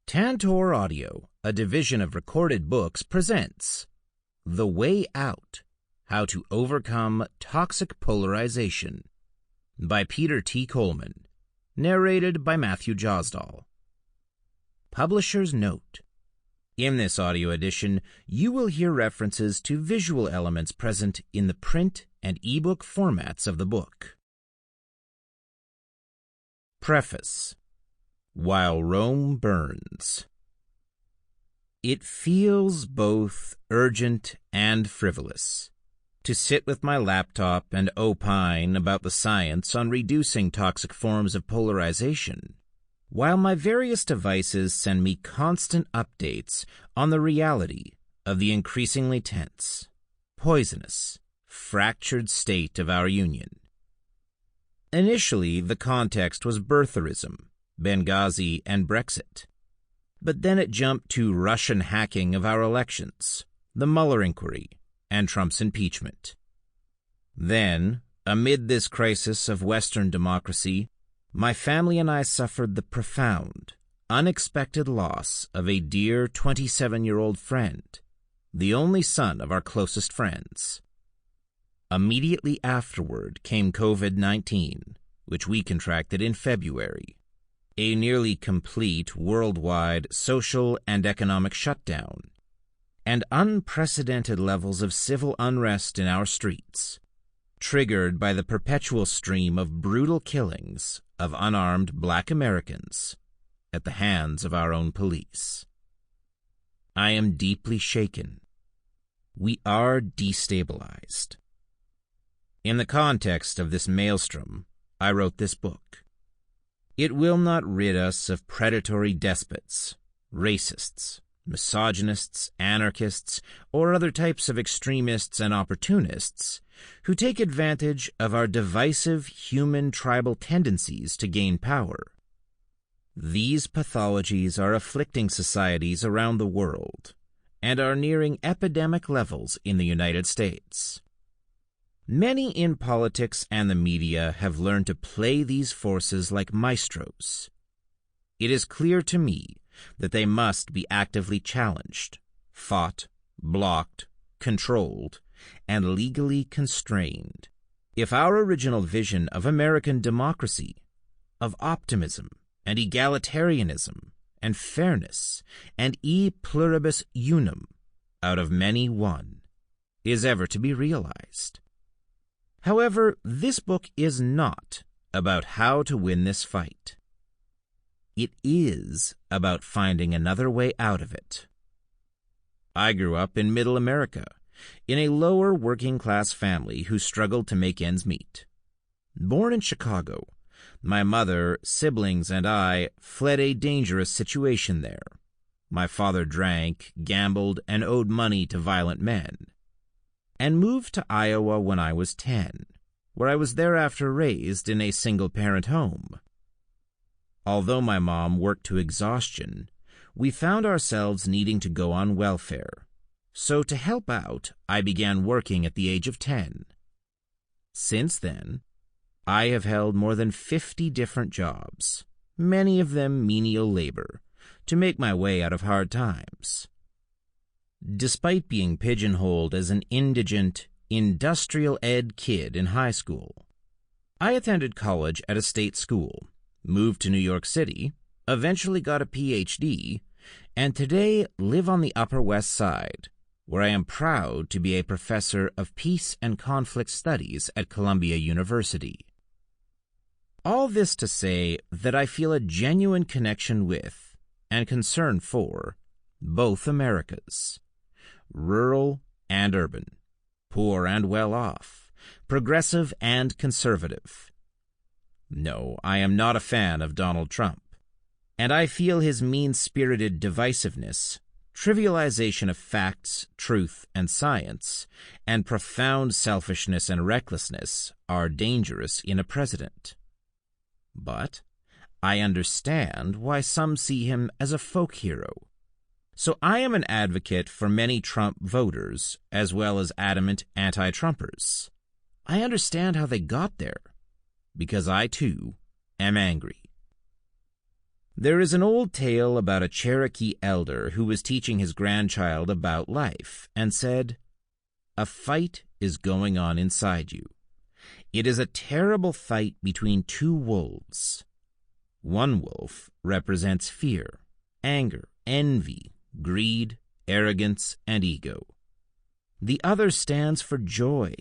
Tantor Audio, a division of Recorded Books, presents The Way Out: How to Overcome Toxic Polarization by Peter T. Coleman, narrated by Matthew Josdal. Publisher's Note: in this audio edition, you will hear references to visual elements present in the print and ebook formats of the book. Preface. While Rome Burns. It feels both urgent and frivolous to sit with my laptop and opine about the science on reducing toxic forms of polarization, while my various devices send me constant updates on the reality of the increasingly tense, poisonous, fractured state of our union. Initially, the context was birtherism, Benghazi, and Brexit. But then it jumped to Russian hacking of our elections, the Mueller inquiry, and Trump's impeachment. Then, amid this crisis of Western democracy, my family and I suffered the profound, unexpected loss of a dear 27-year-old friend, the only son of our closest friends. Immediately afterward came COVID-19, which we contracted in February. A nearly complete worldwide social and economic shutdown, and unprecedented levels of civil unrest in our streets, triggered by the perpetual stream of brutal killings of unarmed Black Americans at the hands of our own police. I am deeply shaken. We are destabilized. In the context of this maelstrom, I wrote this book. It will not rid us of predatory despots, racists, misogynists, anarchists, or other types of extremists and opportunists who take advantage of our divisive human tribal tendencies to gain power. These pathologies are afflicting societies around the world and are nearing epidemic levels in the United States. Many in politics and the media have learned to play these forces like maestros. It is clear to me that they must be actively challenged, fought, blocked, controlled, and legally constrained. If our original vision of American democracy, of optimism and egalitarianism and fairness and e pluribus unum, out of many one, is ever to be realized. However, this book is not about how to win this fight. It is about finding another way out of it. I grew up in Middle America, in a lower working-class family who struggled to make ends meet. Born in Chicago, my mother, siblings, and I fled a dangerous situation there. My father drank, gambled, and owed money to violent men, and moved to Iowa when I was 10, where I was thereafter raised in a single-parent home. Although my mom worked to exhaustion, we found ourselves needing to go on welfare. So to help out, I began working at the age of 10. Since then, I have held more than 50 different jobs, many of them menial labor, to make my way out of hard times. Despite being pigeonholed as an indigent, industrial ed kid in high school, I attended college at a state school, moved to New York City, eventually got a PhD, and today live on the Upper West Side, where I am proud to be a professor of peace and conflict studies at Columbia University. All this to say that I feel a genuine connection with and concern for both Americas. Rural and urban, poor and well-off, progressive and conservative. No, I am not a fan of Donald Trump, and I feel his mean-spirited divisiveness, trivialization of facts, truth, and science, and profound selfishness and recklessness are dangerous in a president. But I understand why some see him as a folk hero. So I am an advocate for many Trump voters, as well as adamant anti-Trumpers. I understand how they got there, because I, too, am angry. There is an old tale about a Cherokee elder who was teaching his grandchild about life and said, "A fight is going on inside you. It is a terrible fight between two wolves. One wolf represents fear, anger, envy, greed, arrogance, and ego. The other stands for joy,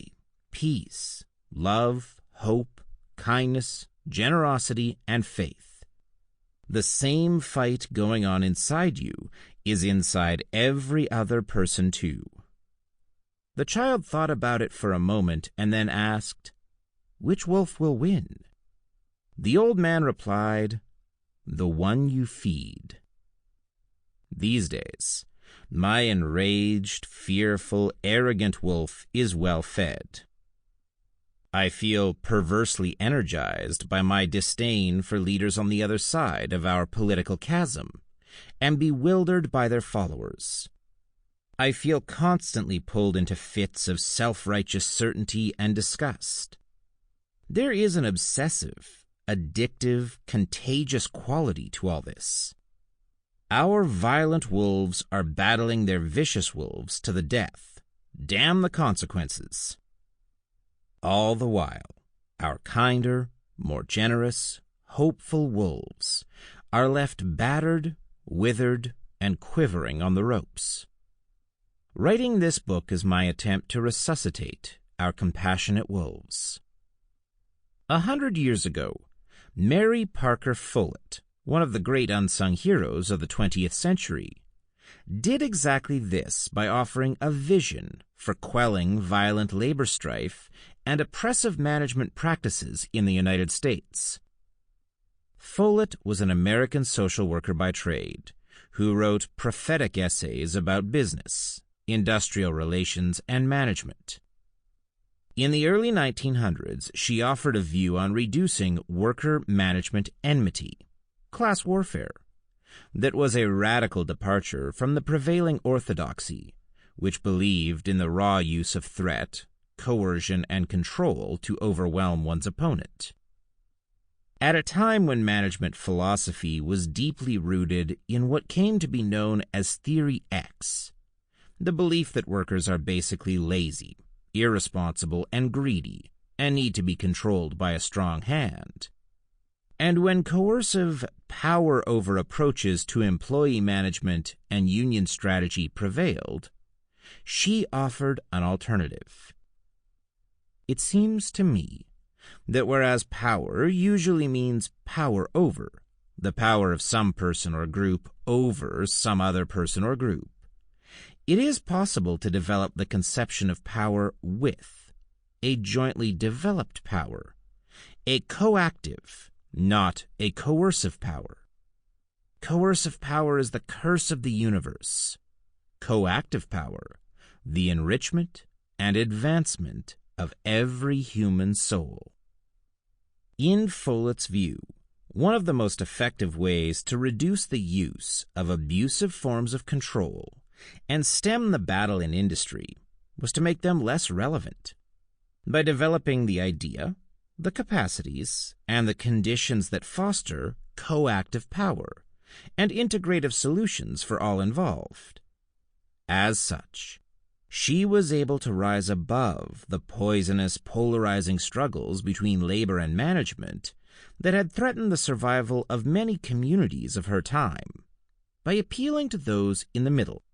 peace, love, hope, kindness, generosity, and faith. The same fight going on inside you is inside every other person too." The child thought about it for a moment and then asked, "Which wolf will win?" The old man replied, "The one you feed." These days, my enraged, fearful, arrogant wolf is well fed. I feel perversely energized by my disdain for leaders on the other side of our political chasm, and bewildered by their followers. I feel constantly pulled into fits of self-righteous certainty and disgust. There is an obsessive, addictive, contagious quality to all this. Our violent wolves are battling their vicious wolves to the death. Damn the consequences. All the while, our kinder, more generous, hopeful wolves are left battered, withered, and quivering on the ropes. Writing this book is my attempt to resuscitate our compassionate wolves. 100 years ago, Mary Parker Follett, one of the great unsung heroes of the 20th century, did exactly this by offering a vision for quelling violent labor strife and oppressive management practices in the United States. Follett was an American social worker by trade who wrote prophetic essays about business, industrial relations, and management. In the early 1900s, she offered a view on reducing worker-management enmity, class warfare, that was a radical departure from the prevailing orthodoxy, which believed in the raw use of threat, coercion, and control to overwhelm one's opponent. At a time when management philosophy was deeply rooted in what came to be known as Theory X, the belief that workers are basically lazy, irresponsible, and greedy, and need to be controlled by a strong hand. And when coercive power-over approaches to employee management and union strategy prevailed, she offered an alternative. It seems to me that whereas power usually means power over, the power of some person or group over some other person or group, it is possible to develop the conception of power with a jointly developed power, a coactive, not a coercive power. Coercive power is the curse of the universe. Coactive power, the enrichment and advancement of every human soul. In Follett's view, one of the most effective ways to reduce the use of abusive forms of control and stem the battle in industry was to make them less relevant. By developing the idea, the capacities, and the conditions that foster coactive power and integrative solutions for all involved. As such, she was able to rise above the poisonous, polarizing struggles between labor and management that had threatened the survival of many communities of her time by appealing to those in the middle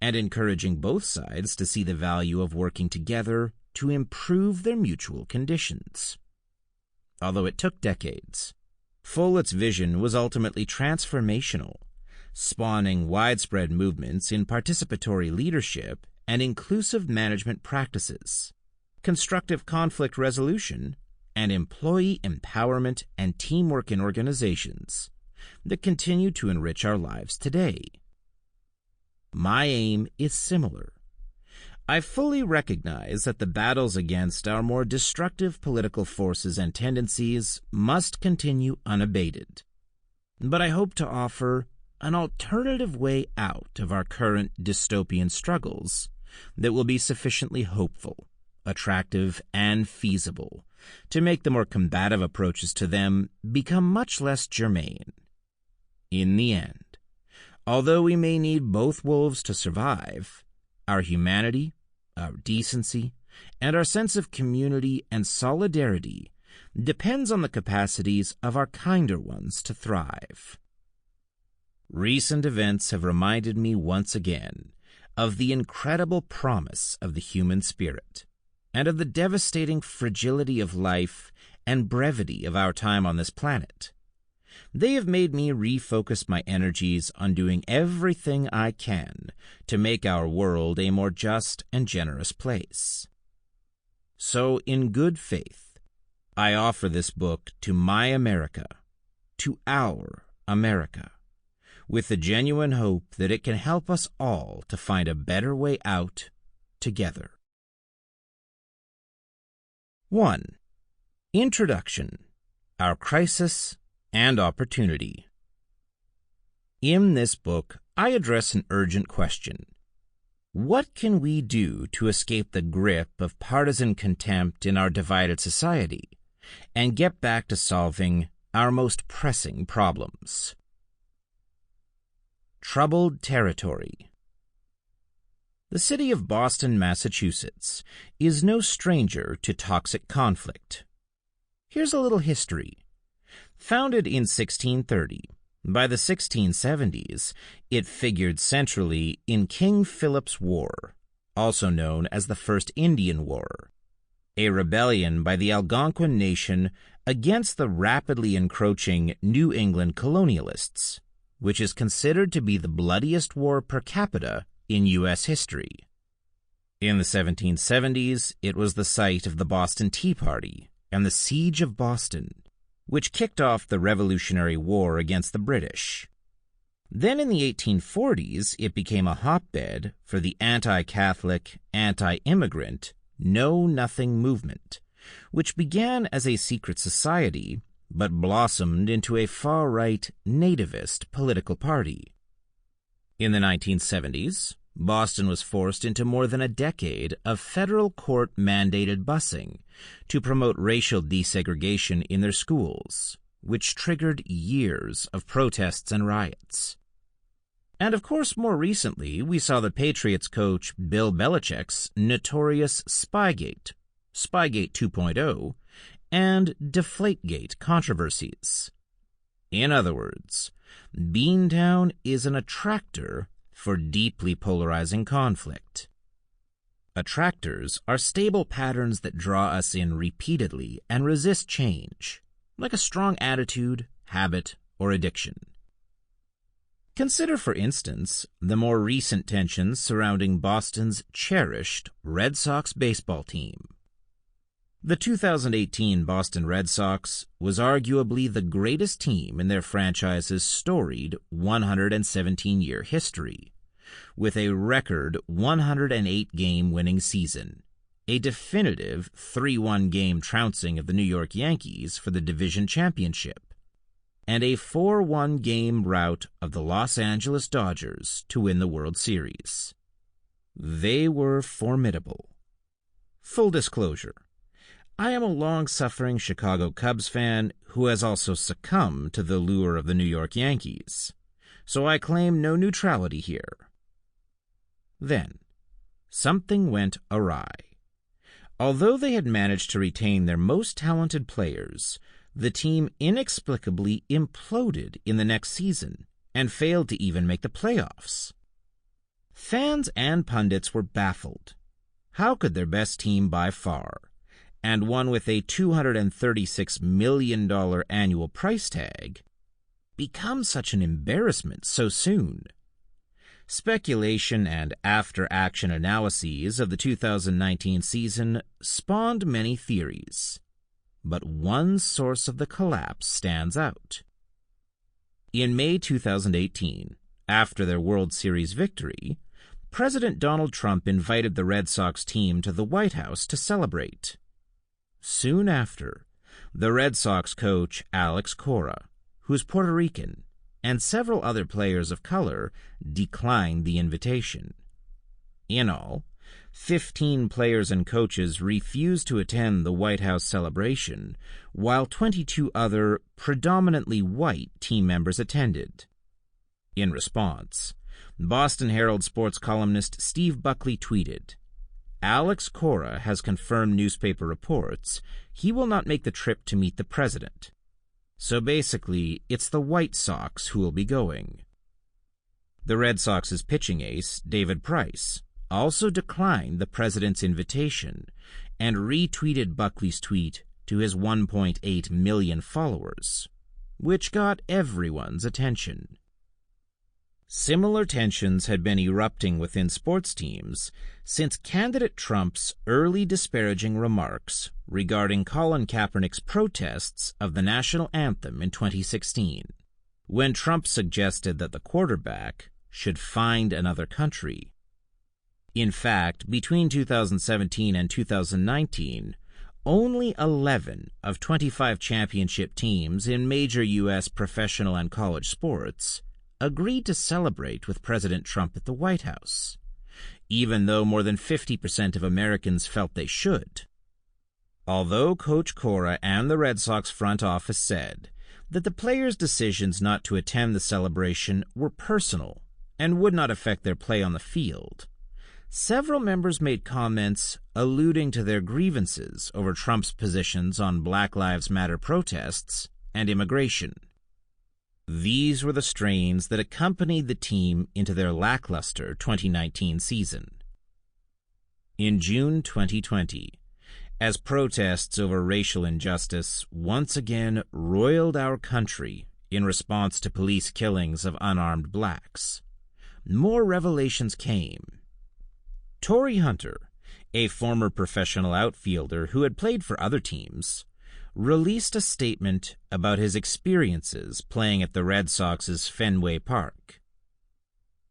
and encouraging both sides to see the value of working together to improve their mutual conditions. Although it took decades, Follett's vision was ultimately transformational, spawning widespread movements in participatory leadership and inclusive management practices, constructive conflict resolution, and employee empowerment and teamwork in organizations that continue to enrich our lives today. My aim is similar. I fully recognize that the battles against our more destructive political forces and tendencies must continue unabated, but I hope to offer an alternative way out of our current dystopian struggles that will be sufficiently hopeful, attractive, and feasible to make the more combative approaches to them become much less germane. in the end. Although we may need both wolves to survive, our humanity, our decency, and our sense of community and solidarity depends on the capacities of our kinder ones to thrive. Recent events have reminded me once again of the incredible promise of the human spirit, and of the devastating fragility of life and brevity of our time on this planet. They have made me refocus my energies on doing everything I can to make our world a more just and generous place. So, in good faith, I offer this book to my America, to our America, with the genuine hope that it can help us all to find a better way out together. 1. Introduction: Our Crisis and Opportunity. In this book, I address an urgent question. What can we do to escape the grip of partisan contempt in our divided society and get back to solving our most pressing problems? Troubled Territory. The city of Boston, Massachusetts, is no stranger to toxic conflict. Here's a little history. Founded in 1630, by the 1670s, it figured centrally in King Philip's War, also known as the First Indian War, a rebellion by the Algonquin nation against the rapidly encroaching New England colonialists, which is considered to be the bloodiest war per capita in U.S. history. In the 1770s, it was the site of the Boston Tea Party and the Siege of Boston, which kicked off the Revolutionary War against the British. Then in the 1840s, it became a hotbed for the anti-Catholic, anti-immigrant, Know-Nothing movement, which began as a secret society but blossomed into a far-right nativist political party. In the 1970s, Boston was forced into more than a decade of federal court-mandated busing to promote racial desegregation in their schools, which triggered years of protests and riots. And of course, more recently, we saw the Patriots coach Bill Belichick's notorious Spygate, Spygate 2.0, and Deflategate controversies. In other words, Beantown is an attractor for deeply polarizing conflict. Attractors are stable patterns that draw us in repeatedly and resist change, like a strong attitude, habit, or addiction. Consider, for instance, the more recent tensions surrounding Boston's cherished Red Sox baseball team. The 2018 Boston Red Sox was arguably the greatest team in their franchise's storied 117-year history, with a record 108-game winning season, a definitive 3-1 game trouncing of the New York Yankees for the division championship, and a 4-1 game rout of the Los Angeles Dodgers to win the World Series. They were formidable. Full disclosure, I am a long-suffering Chicago Cubs fan who has also succumbed to the lure of the New York Yankees, so I claim no neutrality here. Then, something went awry. Although they had managed to retain their most talented players, the team inexplicably imploded in the next season and failed to even make the playoffs. Fans and pundits were baffled. How could their best team by far, and one with a $236 million annual price tag, become such an embarrassment so soon? Speculation and after-action analyses of the 2019 season spawned many theories, but one source of the collapse stands out. In May 2018, after their World Series victory, President Donald Trump invited the Red Sox team to the White House to celebrate. Soon after, the Red Sox coach Alex Cora, who's Puerto Rican, and several other players of color declined the invitation. In all, 15 players and coaches refused to attend the White House celebration, while 22 other, predominantly white team members attended, In response, Boston Herald sports columnist Steve Buckley tweeted, "Alex Cora has confirmed newspaper reports he will not make the trip to meet the president. So basically, it's the White Sox who will be going." The Red Sox's pitching ace, David Price, also declined the president's invitation and retweeted Buckley's tweet to his 1.8 million followers, which got everyone's attention. Similar tensions had been erupting within sports teams since candidate Trump's early disparaging remarks regarding Colin Kaepernick's protests of the national anthem in 2016, when Trump suggested that the quarterback should find another country. In fact, between 2017 and 2019, only 11 of 25 championship teams in major U.S. professional and college sports agreed to celebrate with President Trump at the White House, even though more than 50% of Americans felt they should. Although Coach Cora and the Red Sox front office said that the players' decisions not to attend the celebration were personal and would not affect their play on the field, several members made comments alluding to their grievances over Trump's positions on Black Lives Matter protests and immigration. These were the strains that accompanied the team into their lackluster 2019 season. In June 2020, as protests over racial injustice once again roiled our country in response to police killings of unarmed blacks, more revelations came. Torrey Hunter, a former professional outfielder who had played for other teams, released a statement about his experiences playing at the Red Sox's Fenway Park.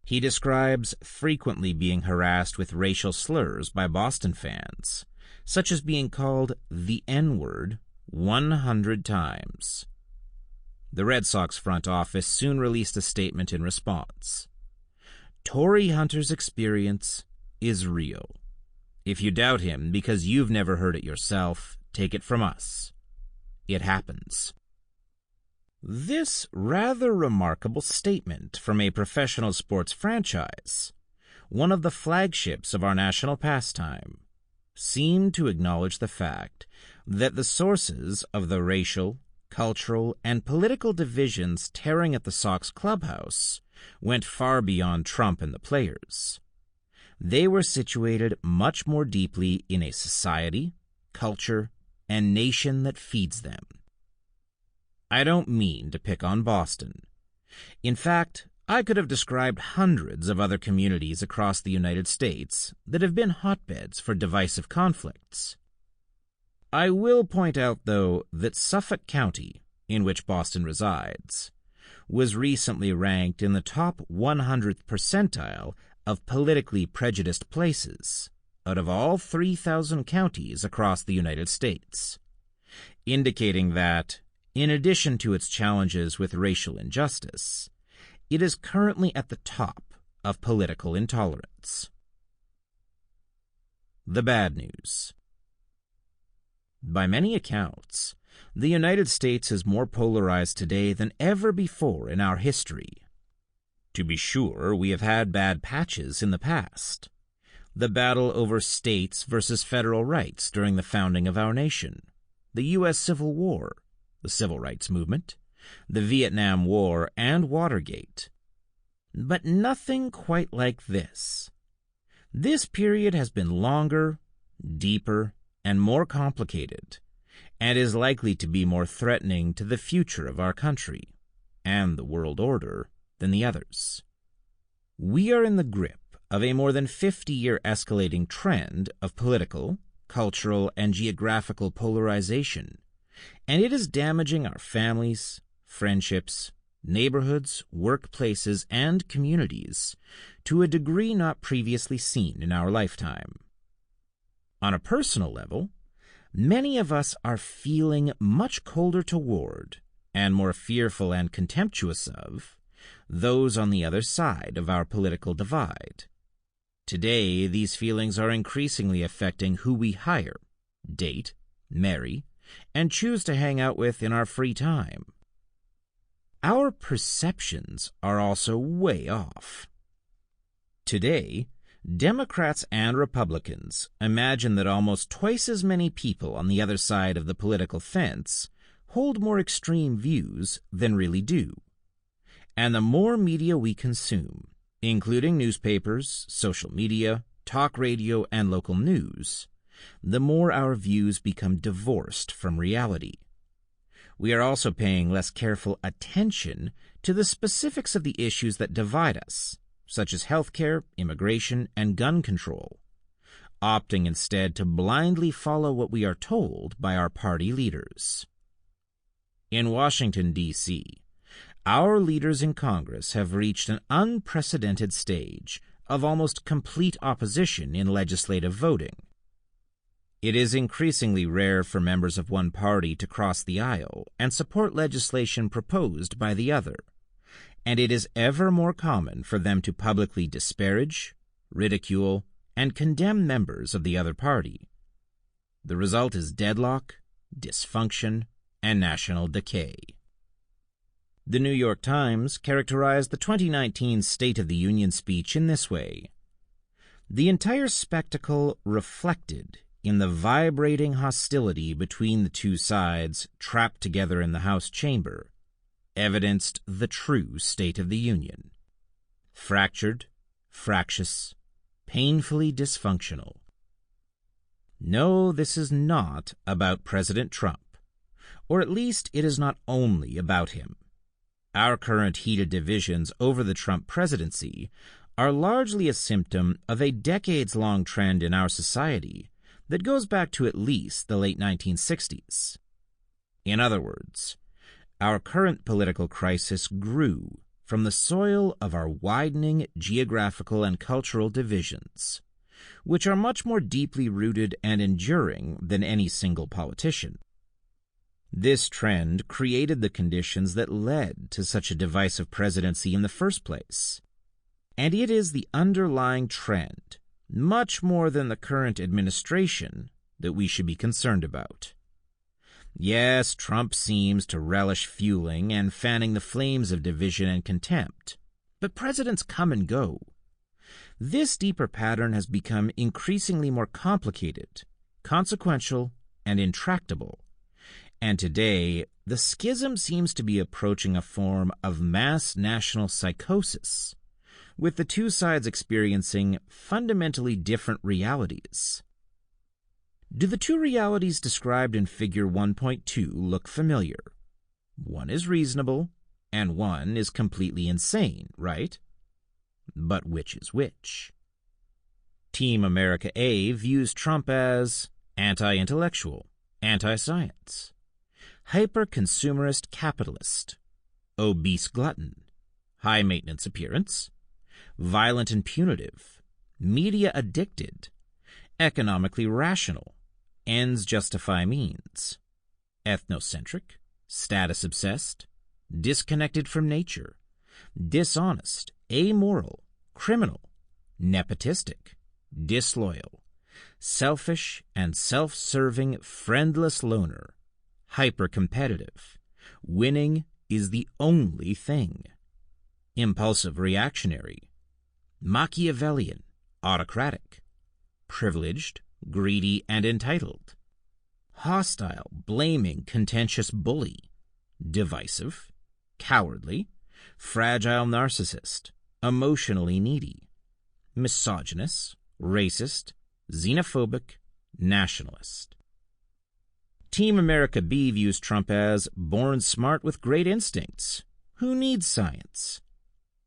He describes frequently being harassed with racial slurs by Boston fans, such as being called the N-word 100 times. The Red Sox front office soon released a statement in response. Torrey Hunter's experience is real. If you doubt him because you've never heard it yourself, take it from us. It happens. This rather remarkable statement from a professional sports franchise, one of the flagships of our national pastime, seemed to acknowledge the fact that the sources of the racial, cultural, and political divisions tearing at the Sox clubhouse went far beyond Trump and the players. They were situated much more deeply in a society, culture, and nation that feeds them. I don't mean to pick on Boston. In fact, I could have described hundreds of other communities across the United States that have been hotbeds for divisive conflicts. I will point out, though, that Suffolk County, in which Boston resides, was recently ranked in the top 100th percentile of politically prejudiced places out of all 3,000 counties across the United States, indicating that, in addition to its challenges with racial injustice, it is currently at the top of political intolerance. The bad news. By many accounts, the United States is more polarized today than ever before in our history. To be sure, we have had bad patches in the past. The battle over states versus federal rights during the founding of our nation, the U.S. Civil War, the Civil Rights Movement, the Vietnam War, and Watergate. But nothing quite like this. This period has been longer, deeper, and more complicated, and is likely to be more threatening to the future of our country and the world order than the others. We are in the grip of a more than 50-year escalating trend of political, cultural, and geographical polarization, and it is damaging our families, friendships, neighborhoods, workplaces, and communities to a degree not previously seen in our lifetime. On a personal level, many of us are feeling much colder toward, and more fearful and contemptuous of, those on the other side of our political divide. Today, these feelings are increasingly affecting who we hire, date, marry, and choose to hang out with in our free time. our perceptions are also way off. Today, Democrats and Republicans imagine that almost twice as many people on the other side of the political fence hold more extreme views than really do. And the more media we consume, including newspapers, social media, talk radio, and local news, the more our views become divorced from reality. We are also paying less careful attention to the specifics of the issues that divide us, such as healthcare, immigration, and gun control, opting instead to blindly follow what we are told by our party leaders. In Washington, D.C., our leaders in Congress have reached an unprecedented stage of almost complete opposition in legislative voting. It is increasingly rare for members of one party to cross the aisle and support legislation proposed by the other, and it is ever more common for them to publicly disparage, ridicule, and condemn members of the other party. The result is deadlock, dysfunction, and national decay. The New York Times characterized the 2019 State of the Union speech in this way: "The entire spectacle reflected in the vibrating hostility between the two sides trapped together in the House chamber, evidenced the true state of the Union. Fractured, fractious, painfully dysfunctional." No, this is not about President Trump, or at least it is not only about him. Our current heated divisions over the Trump presidency are largely a symptom of a decades-long trend in our society that goes back to at least the late 1960s. In other words, our current political crisis grew from the soil of our widening geographical and cultural divisions, which are much more deeply rooted and enduring than any single politician. This trend created the conditions that led to such a divisive presidency in the first place, and it is the underlying trend, much more than the current administration, that we should be concerned about. Yes, Trump seems to relish fueling and fanning the flames of division and contempt, but presidents come and go. This deeper pattern has become increasingly more complicated, consequential, and intractable. And today, the schism seems to be approaching a form of mass national psychosis, with the two sides experiencing fundamentally different realities. Do the two realities described in Figure 1.2 look familiar? One is reasonable, and one is completely insane, right? But which is which? Team America A views Trump as anti-intellectual, anti-science, hyper-consumerist capitalist, obese glutton, high-maintenance appearance, violent and punitive, media-addicted, economically rational, ends justify means, ethnocentric, status-obsessed, disconnected from nature, dishonest, amoral, criminal, nepotistic, disloyal, selfish and self-serving friendless loner, hyper-competitive, winning is the only thing, impulsive reactionary, Machiavellian, autocratic, privileged, greedy, and entitled, hostile, blaming, contentious bully, divisive, cowardly, fragile narcissist, emotionally needy, misogynist, racist, xenophobic, nationalist. Team America B views Trump as born smart with great instincts, who needs science,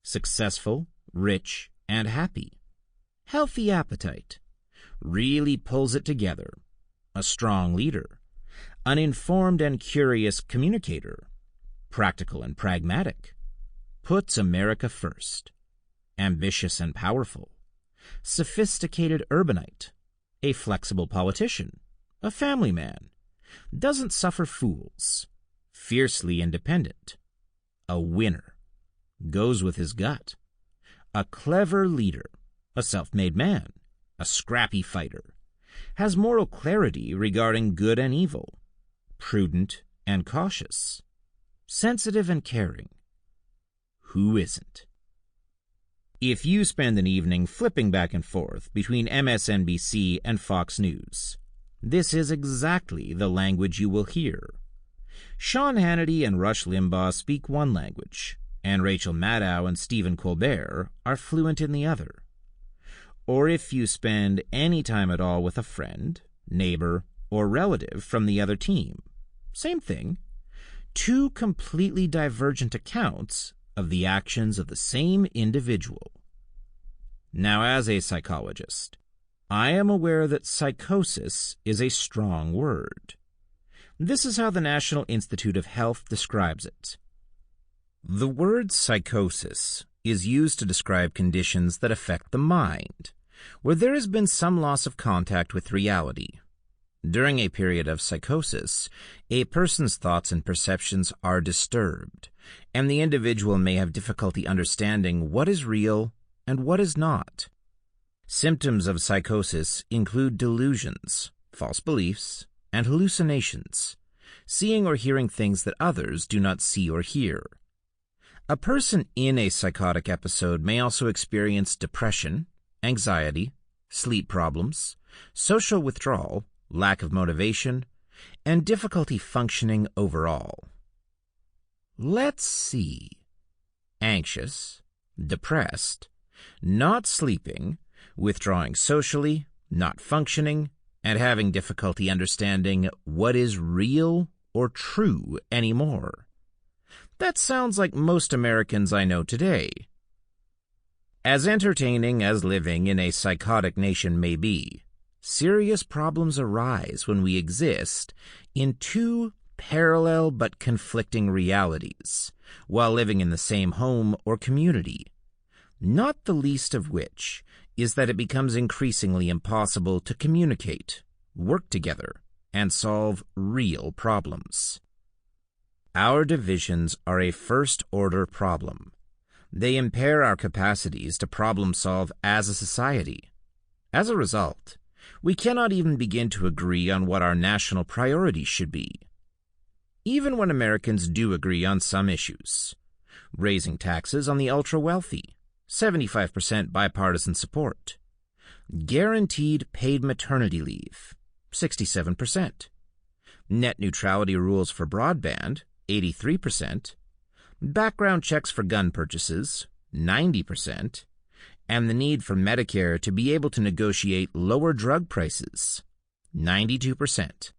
successful, rich, and happy, healthy appetite, really pulls it together, a strong leader, an informed and curious communicator, practical and pragmatic, puts America first, ambitious and powerful, sophisticated urbanite, a flexible politician, a family man, doesn't suffer fools, fiercely independent, a winner, goes with his gut, a clever leader, a self-made man, a scrappy fighter, has moral clarity regarding good and evil, prudent and cautious, sensitive and caring, who isn't. If you spend an evening flipping back and forth between MSNBC and Fox News, this is exactly the language you will hear. Sean Hannity and Rush Limbaugh speak one language, and Rachel Maddow and Stephen Colbert are fluent in the other. Or if you spend any time at all with a friend, neighbor, or relative from the other team, same thing. Two completely divergent accounts of the actions of the same individual. Now, as a psychologist, I am aware that psychosis is a strong word. This is how the National Institute of Health describes it. The word psychosis is used to describe conditions that affect the mind, where there has been some loss of contact with reality. During a period of psychosis, a person's thoughts and perceptions are disturbed, and the individual may have difficulty understanding what is real and what is not. Symptoms of psychosis include delusions, false beliefs, and hallucinations, seeing or hearing things that others do not see or hear. A person in a psychotic episode may also experience depression, anxiety, sleep problems, social withdrawal, lack of motivation, and difficulty functioning overall. Let's see. Anxious, depressed, not sleeping, withdrawing socially, not functioning, and having difficulty understanding what is real or true anymore. That sounds like most Americans I know today. As entertaining as living in a psychotic nation may be, serious problems arise when we exist in two parallel but conflicting realities while living in the same home or community, not the least of which is that it becomes increasingly impossible to communicate, work together, and solve real problems. Our divisions are a first-order problem. They impair our capacities to problem-solve as a society. As a result, we cannot even begin to agree on what our national priorities should be. Even when Americans do agree on some issues, raising taxes on the ultra-wealthy, 75% bipartisan support, guaranteed paid maternity leave, 67%, net neutrality rules for broadband, 83%, background checks for gun purchases, 90%, and the need for Medicare to be able to negotiate lower drug prices, 92%.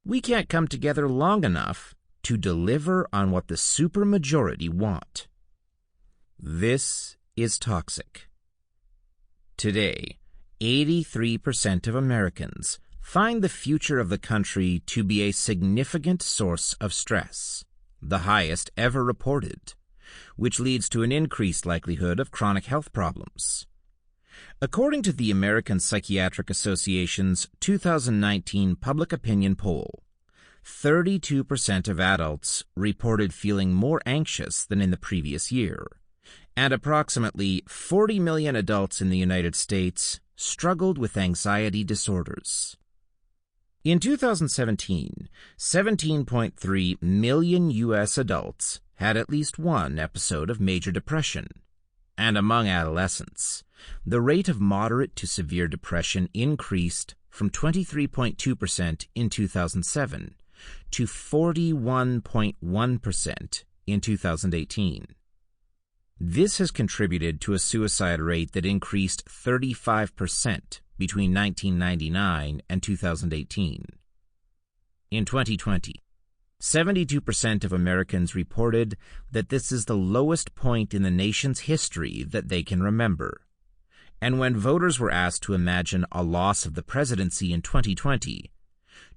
We can't come together long enough to deliver on what the supermajority want. This is toxic. Today, 83% of Americans find the future of the country to be a significant source of stress, the highest ever reported, which leads to an increased likelihood of chronic health problems. According to the American Psychiatric Association's 2019 public opinion poll, 32% of adults reported feeling more anxious than in the previous year, and approximately 40 million adults in the United States struggled with anxiety disorders. In 2017, 17.3 million U.S. adults had at least one episode of major depression, and among adolescents, the rate of moderate to severe depression increased from 23.2% in 2007 to 41.1% in 2018. This has contributed to a suicide rate that increased 35% between 1999 and 2018. In 2020, 72% of Americans reported that this is the lowest point in the nation's history that they can remember. And when voters were asked to imagine a loss of the presidency in 2020,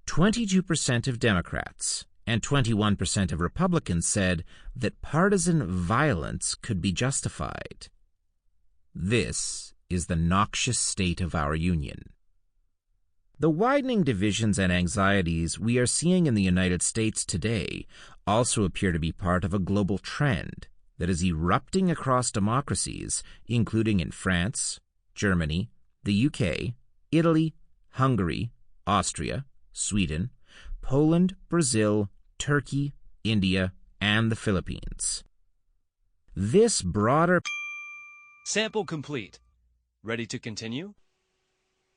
22% of Democrats and 21% of Republicans said that partisan violence could be justified. This is the noxious state of our union. The widening divisions and anxieties we are seeing in the United States today also appear to be part of a global trend that is erupting across democracies, including in France, Germany, the UK, Italy, Hungary, Austria, Sweden, Poland, Brazil, Turkey, India, and the Philippines. This broader Sample complete. Ready to continue?